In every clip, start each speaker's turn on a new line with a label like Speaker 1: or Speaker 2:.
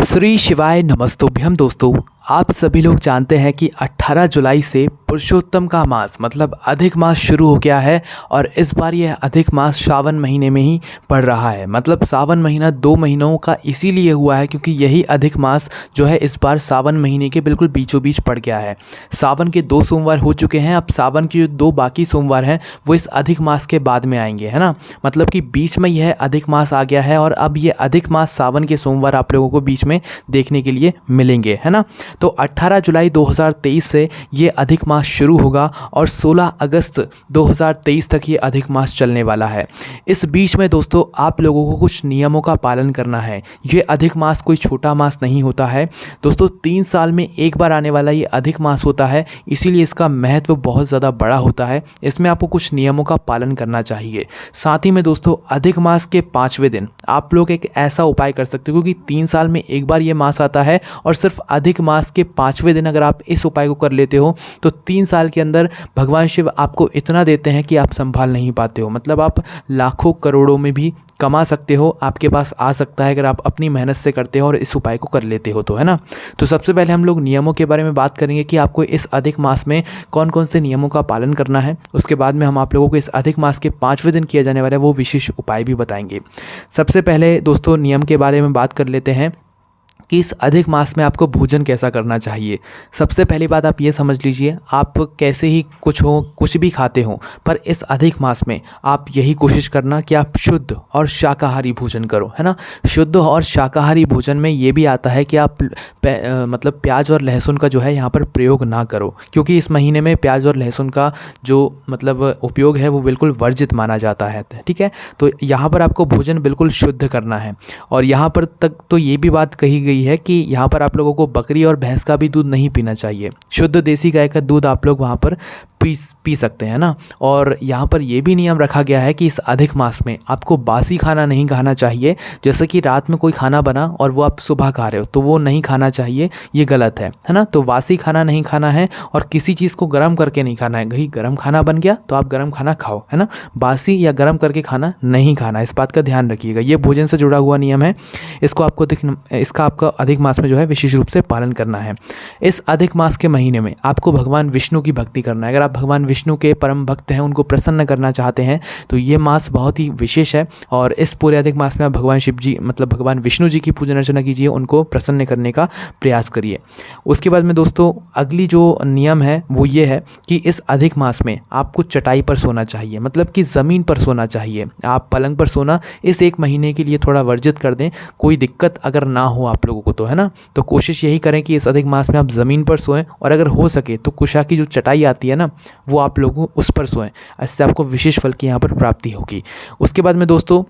Speaker 1: श्री शिवाय नमस्तुभ्यम दोस्तों। आप सभी लोग जानते हैं कि 18 जुलाई से पुरुषोत्तम का मास मतलब अधिक मास शुरू हो गया है और इस बार यह अधिक मास सावन महीने में ही पड़ रहा है। मतलब सावन महीना 2 महीनों का इसीलिए हुआ है क्योंकि यही अधिक मास जो है इस बार सावन महीने के बिल्कुल बीचों बीच पड़ गया है। सावन के 2 सोमवार हो चुके हैं, अब सावन के जो 2 बाकी सोमवार हैं वो इस अधिक मास के बाद में आएंगे, है ना। मतलब कि बीच में यह अधिक मास आ गया है और अब ये अधिक मास सावन के सोमवार आप लोगों को बीच में देखने के लिए मिलेंगे, है ना। तो 18 जुलाई 2023 से ये अधिक मास शुरू होगा और 16 अगस्त 2023 तक ये अधिक मास चलने वाला है। इस बीच में दोस्तों आप लोगों को कुछ नियमों का पालन करना है। ये अधिक मास कोई छोटा मास नहीं होता है दोस्तों, 3 साल में एक बार आने वाला ये अधिक मास होता है, इसीलिए इसका महत्व बहुत ज़्यादा बड़ा होता है। इसमें आपको कुछ नियमों का पालन करना चाहिए। साथ ही में दोस्तों अधिक मास के 5वें दिन आप लोग एक ऐसा उपाय कर सकते हो, क्योंकि 3 साल में एक बार ये मास आता है और सिर्फ अधिक मास के 5वें दिन अगर आप इस उपाय को कर लेते हो तो 3 साल के अंदर भगवान शिव आपको इतना देते हैं कि आप संभाल नहीं पाते हो। मतलब आप लाखों करोड़ों में भी कमा सकते हो, आपके पास आ सकता है अगर आप अपनी मेहनत से करते हो और इस उपाय को कर लेते हो तो, है ना। तो सबसे पहले हम लोग नियमों के बारे में बात करेंगे कि आपको इस अधिक मास में कौन कौन से नियमों का पालन करना है। उसके बाद में हम आप लोगों को इस अधिक मास के 5वें दिन किया जाने वाला वो विशेष उपाय भी बताएंगे। सबसे पहले दोस्तों नियम के बारे में बात कर लेते हैं कि इस अधिक मास में आपको भोजन कैसा करना चाहिए। सबसे पहली बात आप ये समझ लीजिए, आप कैसे ही कुछ भी खाते हो, पर इस अधिक मास में आप यही कोशिश करना कि आप शुद्ध और शाकाहारी भोजन करो, है ना। शुद्ध और शाकाहारी भोजन में ये भी आता है कि आप मतलब प्याज और लहसुन का जो है यहाँ पर प्रयोग ना करो, क्योंकि इस महीने में प्याज और लहसुन का जो मतलब उपयोग है वो बिल्कुल वर्जित माना जाता है, ठीक है। तो यहाँ पर आपको भोजन बिल्कुल शुद्ध करना है। और यहाँ पर तक तो ये भी बात कही गई है कि यहाँ पर आप लोगों को बकरी और भैंस का भी दूध नहीं पीना चाहिए। शुद्ध देसी गाय का दूध आप लोग वहाँ पर पी सकते हैं ना। और यहाँ पर ये भी नियम रखा गया है कि इस अधिक मास में आपको बासी खाना नहीं खाना चाहिए। जैसे कि रात में कोई खाना बना और वो आप सुबह खा रहे हो तो वो नहीं खाना चाहिए, ये गलत है ना। तो बासी खाना नहीं खाना है और किसी चीज़ को गर्म करके नहीं खाना है। कहीं गर्म खाना बन गया तो आप गर्म खाना खाओ, है ना। बासी या गर्म करके खाना नहीं खाना, इस बात का ध्यान रखिएगा। ये भोजन से जुड़ा हुआ नियम है, इसको आपको इसका आपका अधिक मास में जो है विशेष रूप से पालन करना है। इस अधिक मास के महीने में आपको भगवान विष्णु की भक्ति करना है। अगर आप भगवान विष्णु के परम भक्त हैं, उनको प्रसन्न करना चाहते हैं तो ये मास बहुत ही विशेष है। और इस पूरे अधिक मास में आप भगवान शिव जी मतलब भगवान विष्णु जी की पूजन अर्चना कीजिए, उनको प्रसन्न करने का प्रयास करिए। उसके बाद में दोस्तों अगली जो नियम है वो ये है कि इस अधिक मास में आपको चटाई पर सोना चाहिए, मतलब कि ज़मीन पर सोना चाहिए। आप पलंग पर सोना इस 1 महीने के लिए थोड़ा वर्जित कर दें, कोई दिक्कत अगर ना हो आप लोगों को तो, है ना। तो कोशिश यही करें कि इस अधिक मास में आप ज़मीन पर सोएं और अगर हो सके तो कुशा की जो चटाई आती है ना वो आप लोगों उस पर सोएं, इससे आपको विशेष फल की यहाँ पर प्राप्ति होगी। उसके बाद में दोस्तों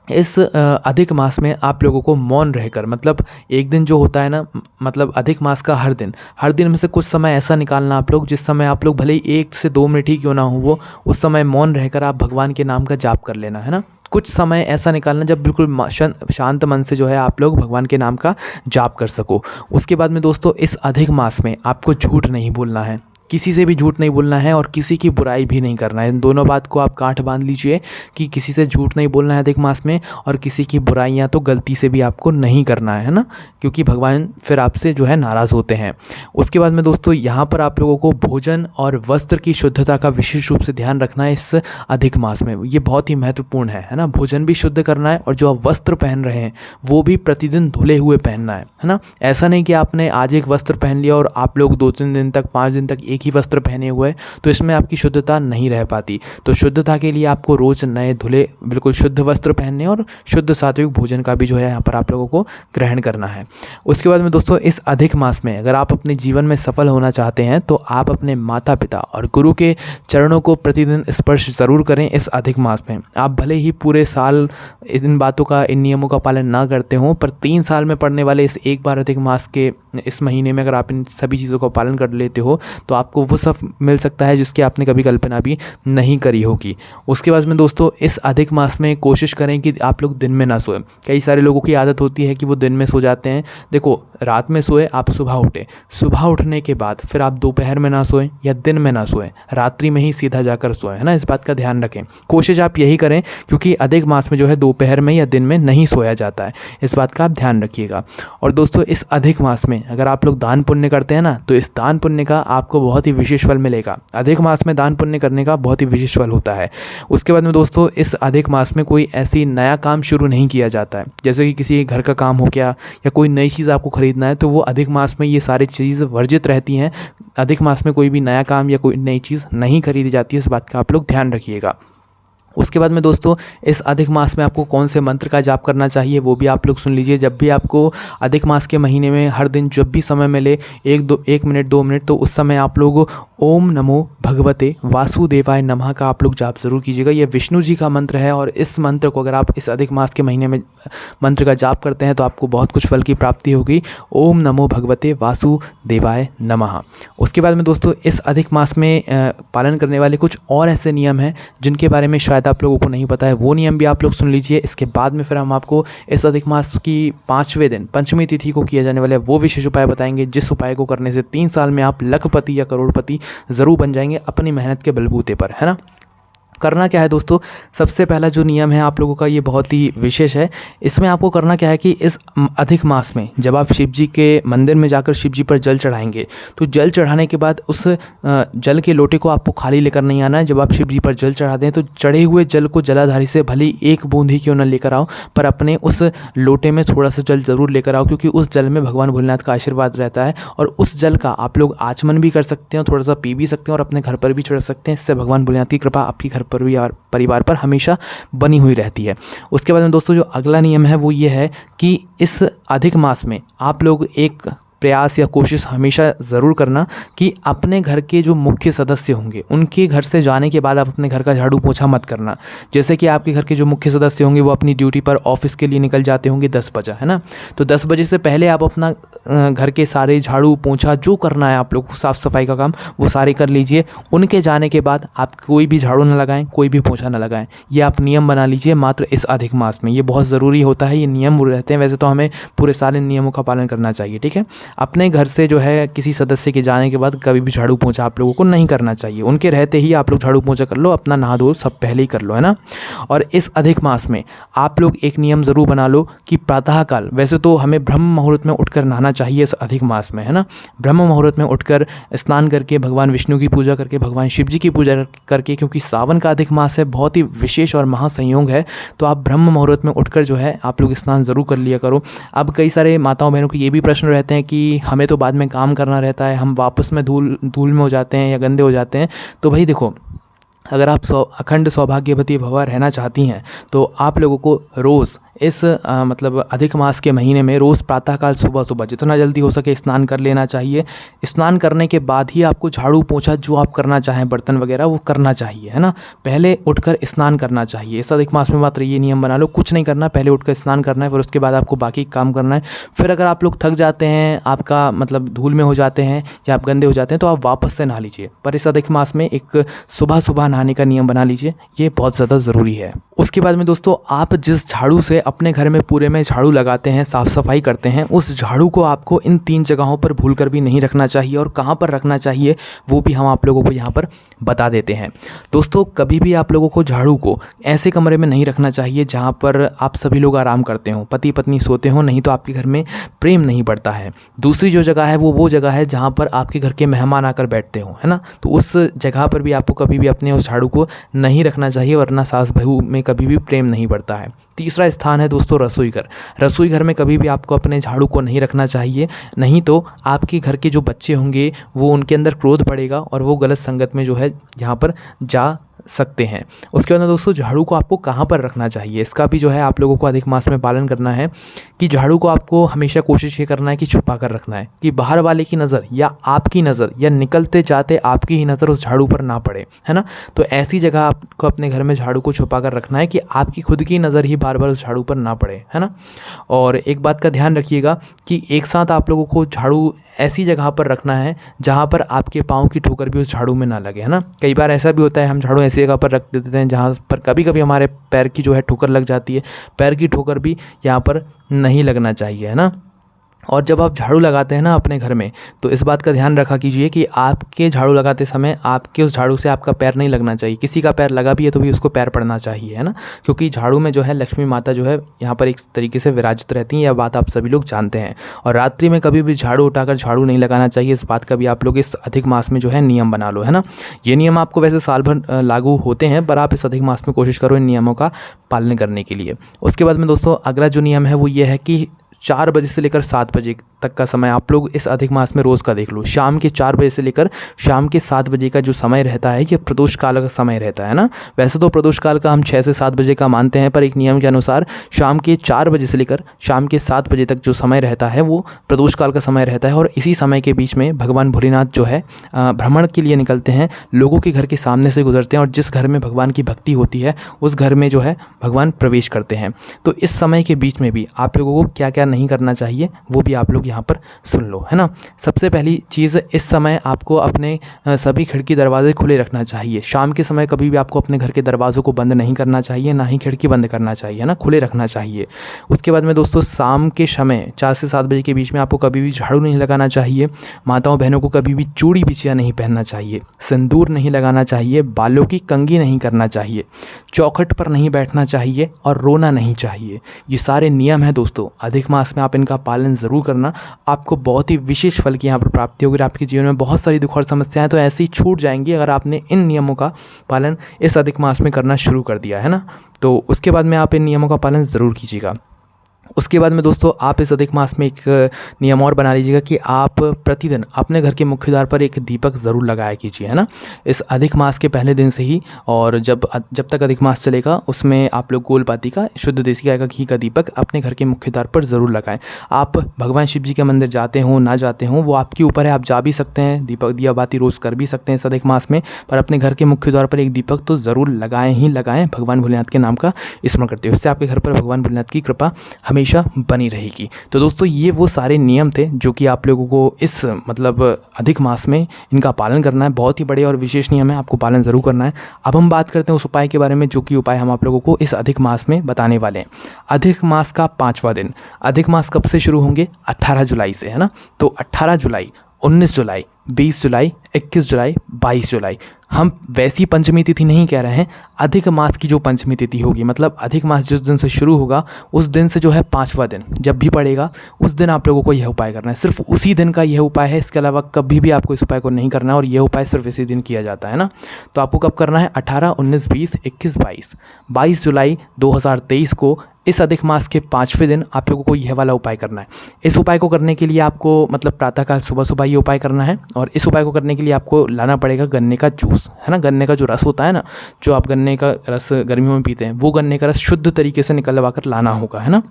Speaker 1: इस अधिक मास में आप लोगों को मौन रहकर, मतलब एक दिन जो होता है ना, मतलब अधिक मास का हर दिन में से कुछ समय ऐसा निकालना आप लोग जिस समय आप लोग भले ही 1 से 2 मिनट ही क्यों ना हो, वो उस समय मौन रहकर आप भगवान के नाम का जाप कर लेना, है ना। कुछ समय ऐसा निकालना जब बिल्कुल शांत मन से जो है आप लोग भगवान के नाम का जाप कर सको। उसके बाद में दोस्तों इस अधिक मास में आपको झूठ नहीं बोलना है, किसी से भी झूठ नहीं बोलना है और किसी की बुराई भी नहीं करना है। इन दोनों बात को आप गांठ बांध लीजिए कि किसी से झूठ नहीं बोलना है अधिक मास में और किसी की बुराइयां तो गलती से भी आपको नहीं करना है ना, क्योंकि भगवान फिर आपसे जो है नाराज़ होते हैं। उसके बाद में दोस्तों यहाँ पर आप लोगों को भोजन और वस्त्र की शुद्धता का विशेष रूप से ध्यान रखना है इस अधिक मास में। ये बहुत ही महत्वपूर्ण है ना। भोजन भी शुद्ध करना है और जो आप वस्त्र पहन रहे हैं वो भी प्रतिदिन धुले हुए पहनना है ना। ऐसा नहीं कि आपने आज एक वस्त्र पहन लिया और आप लोग 2-3 दिन तक 5 दिन तक एक ही वस्त्र पहने हुए, तो इसमें आपकी शुद्धता नहीं रह पाती। तो शुद्धता के लिए आपको रोज नए धुले बिल्कुल शुद्ध वस्त्र पहनने और शुद्ध सात्विक भोजन का भी जो है यहाँ पर आप लोगों को ग्रहण करना है। उसके बाद में दोस्तों इस अधिक मास में अगर आप अपने जीवन में सफल होना चाहते हैं तो आप अपने माता पिता और गुरु के चरणों को प्रतिदिन स्पर्श ज़रूर करें इस अधिक मास में। आप भले ही पूरे साल इन बातों का, इन नियमों का पालन ना करते हों, पर 3 साल में पड़ने वाले इस एक बार अधिक मास के इस महीने में अगर आप इन सभी चीज़ों का पालन कर लेते हो तो आप आपको वो सब मिल सकता है जिसकी आपने कभी कल्पना भी नहीं करी होगी। उसके बाद में दोस्तों इस अधिक मास में कोशिश करें कि आप लोग दिन में ना सोएं। कई सारे लोगों की आदत होती है कि वो दिन में सो जाते हैं। देखो, रात में सोए, आप सुबह उठे, सुबह उठने के बाद फिर आप दोपहर में ना सोएं या दिन में ना सोएं, रात्रि में ही सीधा जाकर सोएं, है ना। इस बात का ध्यान रखें, कोशिश आप यही करें, क्योंकि अधिक मास में जो है दोपहर में या दिन में नहीं सोया जाता है। इस बात का आप ध्यान रखिएगा। और दोस्तों इस अधिक मास में अगर आप लोग दान पुण्य करते हैं ना, तो इस दान पुण्य का आपको बहुत ही विशेष फल मिलेगा। अधिक मास में दान पुण्य करने का बहुत ही विशेष फल होता है। उसके बाद में दोस्तों इस अधिक मास में कोई ऐसी नया काम शुरू नहीं किया जाता है, जैसे कि किसी घर का काम हो गया या कोई नई चीज़ आपको खरीदना है, तो वो अधिक मास में ये सारी चीज़ वर्जित रहती हैं। अधिक मास में कोई भी नया काम या कोई नई चीज़ नहीं खरीदी जाती है। इस बात का आप लोग ध्यान रखिएगा। उसके बाद में दोस्तों इस अधिक मास में आपको कौन से मंत्र का जाप करना चाहिए वो भी आप लोग सुन लीजिए। जब भी आपको अधिक मास के महीने में हर दिन जब भी समय मिले, 1 मिनट 2 मिनट, तो उस समय आप लोग ओम नमो भगवते वासुदेवाय नमः का आप लोग जाप ज़रूर कीजिएगा। ये विष्णु जी का मंत्र है और इस मंत्र को अगर आप इस अधिक मास के महीने में मंत्र का जाप करते हैं तो आपको बहुत कुछ फल की प्राप्ति होगी। ओम नमो भगवते वासुदेवाय नमः। उसके बाद में दोस्तों इस अधिक मास में पालन करने वाले कुछ और ऐसे नियम हैं जिनके बारे में शायद आप लोगों को नहीं पता है, वो नियम भी आप लोग सुन लीजिए। इसके बाद में फिर हम आपको इस अधिक मास की 5वें दिन पंचमी तिथि को किया जाने वाले वो विशेष उपाय बताएंगे, जिस उपाय को करने से 3 साल में आप लखपति या करोड़पति ज़रूर बन जाएंगे अपनी मेहनत के बलबूते पर, है ना। करना क्या है दोस्तों, सबसे पहला जो नियम है आप लोगों का ये बहुत ही विशेष है। इसमें आपको करना क्या है कि इस अधिक मास में जब आप शिव जी के मंदिर में जाकर शिव जी पर जल चढ़ाएंगे, तो जल चढ़ाने के बाद उस जल के लोटे को आपको खाली लेकर नहीं आना है। जब आप शिव जी पर जल चढ़ाते हैं तो चढ़े हुए जल को जलाधारी से भले 1 बूंद ही क्यों न लेकर आओ, पर अपने उस लोटे में थोड़ा सा जल ज़रूर लेकर आओ, क्योंकि उस जल में भगवान भोलेनाथ का आशीर्वाद रहता है। और उस जल का आप लोग आचमन भी कर सकते हैं, थोड़ा सा पी भी सकते हैं और अपने घर पर भी चढ़ा सकते हैं। इससे भगवान भोलेनाथ की कृपा आपके घर पर भी और परिवार पर हमेशा बनी हुई रहती है। उसके बाद में दोस्तों जो अगला नियम है वो ये है कि इस अधिक मास में आप लोग एक प्रयास या कोशिश हमेशा ज़रूर करना कि अपने घर के जो मुख्य सदस्य होंगे उनके घर से जाने के बाद आप अपने घर का झाड़ू पोछा मत करना। जैसे कि आपके घर के जो मुख्य सदस्य होंगे वो अपनी ड्यूटी पर ऑफिस के लिए निकल जाते होंगे 10 बजे, है ना। तो 10 बजे से पहले आप अपना घर के सारे झाड़ू पोछा जो करना है आप लोग साफ़ सफाई का काम वो सारे कर लीजिए। उनके जाने के बाद आप कोई भी झाड़ू ना लगाएं, कोई भी पोछा ना लगाएं। ये आप नियम बना लीजिए मात्र इस अधिक मास में। ये बहुत ज़रूरी होता है, ये नियम रहते हैं। वैसे तो हमें पूरे सारे नियमों का पालन करना चाहिए, ठीक है। अपने घर से जो है किसी सदस्य के जाने के बाद कभी भी झाड़ू पोछा आप लोगों को नहीं करना चाहिए। उनके रहते ही आप लोग झाड़ू पोछा कर लो, अपना नहा धो सब पहले ही कर लो, है ना। और इस अधिक मास में आप लोग एक नियम ज़रूर बना लो कि प्रातःकाल, वैसे तो हमें ब्रह्म मुहूर्त में उठकर नहाना चाहिए इस अधिक मास में, है ना। ब्रह्म मुहूर्त में उठकर स्नान करके भगवान विष्णु की पूजा करके, भगवान शिव जी की पूजा करके, क्योंकि सावन का अधिक मास है, बहुत ही विशेष और महासंयोग है, तो आप ब्रह्म मुहूर्त में उठकर जो है आप लोग स्नान ज़रूर कर लिया करो। अब कई सारे माताओं बहनों के ये भी प्रश्न रहते हैं कि हमें तो बाद में काम करना रहता है, हम वापस में धूल में हो जाते हैं या गंदे हो जाते हैं। तो भाई देखो, अगर आप अखंड सौभाग्यवती भवा रहना चाहती हैं तो आप लोगों को रोज़ इस मतलब अधिक मास के महीने में रोज़ प्रातःकाल सुबह सुबह जितना जल्दी हो सके स्नान कर लेना चाहिए। स्नान करने के बाद ही आपको झाड़ू पोछा जो आप करना चाहें, बर्तन वगैरह, वो करना चाहिए, है ना। पहले उठकर स्नान करना चाहिए। इस अधिक मास में मात्र ये नियम बना लो, कुछ नहीं करना, पहले उठकर स्नान करना है, फिर उसके बाद आपको बाकी काम करना है। फिर अगर आप लोग थक जाते हैं, आपका मतलब धूल में हो जाते हैं या आप गंदे हो जाते हैं, तो आप वापस से नहा लीजिए। पर इस अधिक मास में एक सुबह सुबह नहाने का नियम बना लीजिए, ये बहुत ज़्यादा ज़रूरी है। उसके बाद में दोस्तों आप जिस झाड़ू से अपने घर में पूरे में झाड़ू लगाते हैं, साफ़ सफाई करते हैं, उस झाड़ू को आपको इन 3 जगहों पर भूलकर भी नहीं रखना चाहिए। और कहाँ पर रखना चाहिए वो भी हम आप लोगों को यहाँ पर बता देते हैं। दोस्तों कभी भी आप लोगों को झाड़ू को ऐसे कमरे में नहीं रखना चाहिए जहाँ पर आप सभी लोग आराम करते हों, पति पत्नी सोते हों, नहीं तो आपके घर में प्रेम नहीं बढ़ता है। दूसरी जो जगह है वो जगह है जहाँ पर आपके घर के मेहमान आकर बैठते हों, है ना। तो उस जगह पर भी आपको कभी भी अपने उस झाड़ू को नहीं रखना चाहिए, वरना सास बहू में कभी भी प्रेम नहीं बढ़ता है। तीसरा स्थान है दोस्तों रसोई घर। रसोई घर में कभी भी आपको अपने झाड़ू को नहीं रखना चाहिए, नहीं तो आपके घर के जो बच्चे होंगे वो उनके अंदर क्रोध पड़ेगा और वो गलत संगत में जो है यहाँ पर जा सकते हैं। उसके बाद दोस्तों झाड़ू को आपको कहाँ पर रखना चाहिए, इसका भी जो है आप लोगों को अधिक मास में पालन करना है कि झाड़ू को आपको हमेशा कोशिश ये करना है कि छुपा कर रखना है, कि बाहर वाले की नज़र या आपकी नज़र या निकलते जाते आपकी ही नज़र उस झाड़ू पर ना पड़े, है ना। तो ऐसी जगह आपको अपने घर में झाड़ू को छुपा कर रखना है कि आपकी खुद की नज़र ही बार बार उस झाड़ू पर ना पड़े, है ना। और एक बात का ध्यान रखिएगा कि एक साथ आप लोगों को झाड़ू ऐसी जगह पर रखना है जहाँ पर आपके पाँव की ठोकर भी उस झाड़ू में ना लगे, है ना। कई बार ऐसा भी होता है हम झाड़ू ऐसी जगह पर रख देते हैं जहाँ पर कभी कभी हमारे पैर की जो है ठोकर लग जाती है, पैर की ठोकर भी यहाँ पर नहीं लगना चाहिए, है ना। और जब आप झाड़ू लगाते हैं ना अपने घर में, तो इस बात का ध्यान रखा कीजिए कि आपके झाड़ू लगाते समय आपके उस झाड़ू से आपका पैर नहीं लगना चाहिए। किसी का पैर लगा भी है तो भी उसको पैर पड़ना चाहिए, है ना, क्योंकि झाड़ू में जो है लक्ष्मी माता जो है यहाँ पर एक तरीके से विराजित रहती हैं, यह बात आप सभी लोग जानते हैं। और रात्रि में कभी भी झाड़ू उठाकर झाड़ू नहीं लगाना चाहिए, इस बात का भी आप लोग इस अधिक मास में जो है नियम बना लो, है ना। ये नियम आपको वैसे साल भर लागू होते हैं, पर आप इस अधिक मास में कोशिश करो इन नियमों का पालन करने के लिए। उसके बाद में दोस्तों अगला जो नियम है वो ये है कि 4 बजे से लेकर 7 बजे तक का समय आप लोग इस अधिक मास में रोज़ का देख लो। शाम के 4 बजे से लेकर शाम के 7 बजे का जो समय रहता है ये प्रदोष काल का समय रहता है ना। वैसे तो प्रदोष काल का हम 6 से 7 बजे का मानते हैं, पर एक नियम के अनुसार शाम के 4 बजे से लेकर शाम के 7 बजे तक जो समय रहता है वो प्रदोष काल का समय रहता है। और इसी समय के बीच में भगवान भोलेनाथ जो है भ्रमण के लिए निकलते हैं, लोगों के घर के सामने से गुजरते हैं और जिस घर में भगवान की भक्ति होती है उस घर में जो है भगवान प्रवेश करते हैं। तो इस समय के बीच में भी आप लोगों को क्या क्या नहीं करना चाहिए वो भी आप लोग यहाँ पर सुन लो, है ना। सबसे पहली चीज़, इस समय आपको अपने सभी खिड़की दरवाजे खुले रखना चाहिए। शाम के समय कभी भी आपको अपने घर के दरवाज़ों को बंद नहीं करना चाहिए, ना ही खिड़की बंद करना चाहिए, ना, खुले रखना चाहिए। उसके बाद में दोस्तों शाम के समय 4 से 7 बजे के बीच में आपको कभी भी झाड़ू नहीं लगाना चाहिए। माताओं बहनों को कभी भी चूड़ी बिछिया नहीं पहनना चाहिए, सिंदूर नहीं लगाना चाहिए, बालों की कंघी नहीं करना चाहिए, चौखट पर नहीं बैठना चाहिए और रोना नहीं चाहिए। ये सारे नियम हैं दोस्तों, अधिक मास में आप इनका पालन ज़रूर करना, आपको बहुत ही विशेष फल की यहाँ पर प्राप्ति होगी। आपके जीवन में बहुत सारी दुख और समस्याएं तो ऐसे ही छूट जाएंगी अगर आपने इन नियमों का पालन इस अधिक मास में करना शुरू कर दिया, है ना। तो उसके बाद में आप इन नियमों का पालन ज़रूर कीजिएगा। उसके बाद में दोस्तों आप इस अधिक मास में एक नियम और बना लीजिएगा कि आप प्रतिदिन अपने घर के मुख्य द्वार पर एक दीपक ज़रूर लगाया कीजिए, है ना, इस अधिक मास के पहले दिन से ही। और जब तक अधिक मास चलेगा उसमें आप लोग गोलपाती का शुद्ध देसी गाय का घी का दीपक अपने घर के मुख्य द्वार पर ज़रूर लगाएं। आप भगवान शिव जी के मंदिर जाते हों ना जाते हों वो आपके ऊपर है, आप जा भी सकते हैं, दीपक दिया बाती रोज़ कर भी सकते हैं इस अधिक मास में, पर अपने घर के मुख्य द्वार पर एक दीपक तो ज़रूर लगाएं ही लगाएं, भगवान भोलेनाथ के नाम का स्मरण करते हुए। उससे आपके घर पर भगवान भोलेनाथ की कृपा हमेशा बनी रहेगी। तो दोस्तों ये वो सारे नियम थे जो कि आप लोगों को इस मतलब अधिक मास में इनका पालन करना है। बहुत ही बड़े और विशेष नियम है, आपको पालन ज़रूर करना है। अब हम बात करते हैं उस उपाय के बारे में जो कि उपाय हम आप लोगों को इस अधिक मास में बताने वाले हैं। अधिक मास का 5वां दिन। अधिक मास कब से शुरू होंगे? 18 जुलाई से, है ना। तो 18 जुलाई, 19 जुलाई, 20 जुलाई, 21 जुलाई, 22 जुलाई। हम वैसी पंचमी तिथि नहीं कह रहे हैं, अधिक मास की जो पंचमी तिथि होगी, मतलब अधिक मास जिस दिन से शुरू होगा उस दिन से जो है 5वां दिन जब भी पड़ेगा उस दिन आप लोगों को यह उपाय करना है। सिर्फ उसी दिन का यह उपाय है, इसके अलावा कभी भी आपको इस उपाय को नहीं करना है और यह उपाय सिर्फ इसी दिन किया जाता है ना। तो आपको कब करना है? 18, 19, 20, 21, 22 जुलाई 2023 को इस अधिक मास के 5वें दिन आप लोगों को यह वाला उपाय करना है। इस उपाय को करने के लिए आपको मतलब प्रातःकाल सुबह सुबह ये उपाय करना है। और इस उपाय को करने के लिए आपको लाना पड़ेगा गन्ने का जूस, है ना। गन्ने का जो रस होता है ना, जो आप गन्ने का रस गर्मियों में पीते हैं, वो गन्ने का रस शुद्ध तरीके से निकलवा कर लाना होगा, है ना।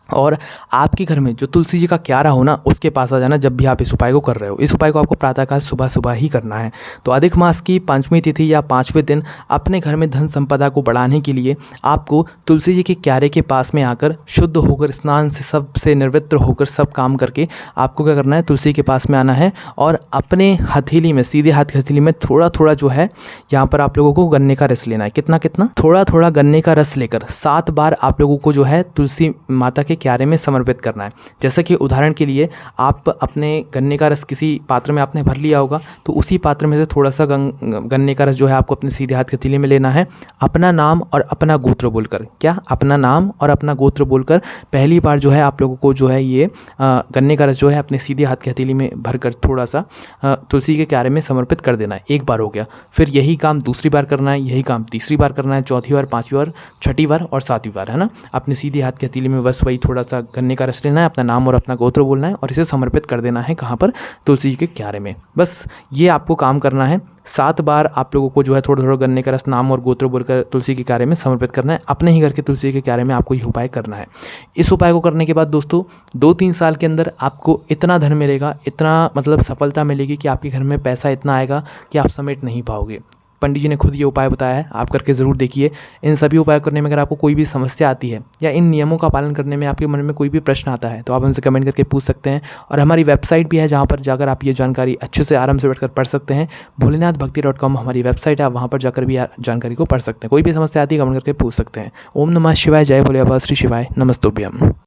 Speaker 1: और आपके घर में जो तुलसी जी का क्यारा हो ना उसके पास आ जाना जब भी आप इस उपाय को कर रहे हो। इस उपाय को आपको प्रातःकाल सुबह सुबह ही करना है। तो अधिक मास की 5वीं तिथि या 5वें दिन अपने घर में धन संपदा को बढ़ाने के लिए आपको तुलसी जी के क्यारे के पास में आकर शुद्ध होकर स्नान से सबसे निवृत्त होकर सब काम करके आपको क्या करना है? तुलसी के पास में आना है और अपने हथेली में, सीधे हाथ की हथेली में थोड़ा थोड़ा जो है यहाँ पर आप लोगों को गन्ने का रस लेना है। कितना कितना? थोड़ा थोड़ा गन्ने का रस लेकर 7 बार आप लोगों को जो है तुलसी माता के क्यारे में समर्पित करना है। जैसे कि उदाहरण के लिए आप अपने गन्ने का रस किसी पात्र में आपने भर लिया होगा, तो उसी पात्र में से थोड़ा सा गन्ने का रस जो है आपको अपने सीधे हाथ के हथेली में लेना है। अपना नाम और अपना गोत्र बोलकर, क्या? अपना नाम और अपना गोत्र बोलकर पहली बार जो है आप लोगों को जो है ये गन्ने का रस जो है अपने सीधे हाथ के हथेली में भरकर थोड़ा सा तुलसी के क्यारे में समर्पित कर देना है। एक बार हो गया। फिर यही काम दूसरी बार करना है, यही काम तीसरी बार करना है, चौथी बार, 5वीं बार, 6ठी बार और 7वीं बार, है ना। अपने सीधे हाथ के हथेली में बस वही थोड़ा सा गन्ने का रस लेना है, अपना नाम और अपना गोत्र बोलना है और इसे समर्पित कर देना है कहाँ पर, तुलसी जी के क्यारे में। बस ये आपको काम करना है। 7 बार आप लोगों को जो है थोड़ा थोड़ा गन्ने का रस, नाम और गोत्र बोलकर तुलसी के क्यारे में समर्पित करना है। अपने ही घर के तुलसी के क्यारे में आपको ये उपाय करना है। इस उपाय को करने के बाद दोस्तों 2-3 साल के अंदर आपको इतना धन मिलेगा, इतना मतलब सफलता मिलेगी कि आपके घर में पैसा इतना आएगा कि आप समेट नहीं पाओगे। पंडित जी ने खुद ये उपाय बताया है, आप करके ज़रूर देखिए। इन सभी उपाय करने में अगर आपको कोई भी समस्या आती है या इन नियमों का पालन करने में आपके मन में कोई भी प्रश्न आता है तो आप हमसे कमेंट करके पूछ सकते हैं। और हमारी वेबसाइट भी है जहाँ पर जाकर आप ये जानकारी अच्छे से आराम से बैठकर पढ़ सकते हैं। भोलेनाथभक्ति.com हमारी वेबसाइट है, आप वहाँ पर जाकर भी जानकारी को पढ़ सकते हैं। कोई भी समस्या आती है कमेंट करके पूछ सकते हैं। ओम नमः शिवाय, जय भोले बाबा, श्री शिवाय, नमस्तुभ्यम।